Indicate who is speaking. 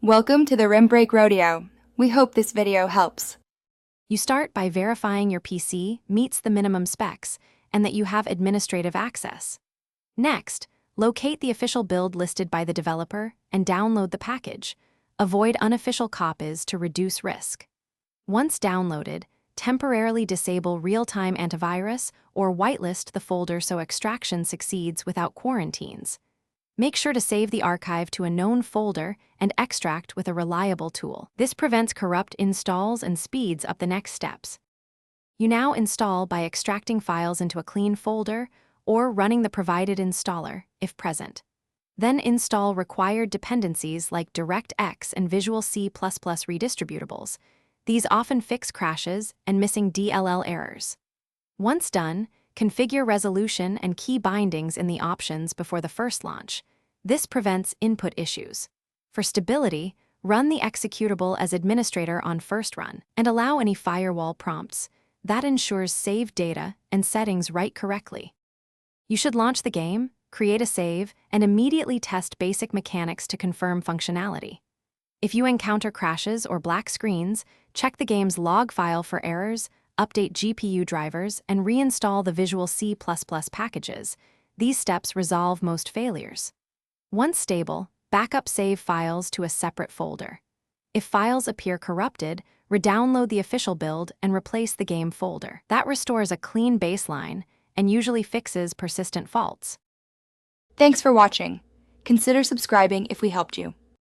Speaker 1: Welcome to the Rim Break Rodeo. We hope this video helps.
Speaker 2: You start by verifying your PC meets the minimum specs and that you have administrative access. Next, locate the official build listed by the developer and download the package. Avoid unofficial copies to reduce risk. Once downloaded, temporarily disable real-time antivirus or whitelist the folder so extraction succeeds without quarantines. Make sure to save the archive to a known folder and extract with a reliable tool. This prevents corrupt installs and speeds up the next steps. You now install by extracting files into a clean folder or running the provided installer, if present. Then install required dependencies like DirectX and Visual C++ redistributables. These often fix crashes and missing DLL errors. Once done, configure resolution and key bindings in the options before the first launch. This prevents input issues. For stability, run the executable as administrator on first run and allow any firewall prompts. That ensures saved data and settings write correctly. You should launch the game, create a save, and immediately test basic mechanics to confirm functionality. If you encounter crashes or black screens, check the game's log file for errors, update GPU drivers, and reinstall the Visual C++ packages. These steps resolve most failures. Once stable, backup save files to a separate folder. If files appear corrupted, redownload the official build and replace the game folder. That restores a clean baseline and usually fixes persistent faults.
Speaker 1: Thanks for watching. Consider subscribing if we helped you.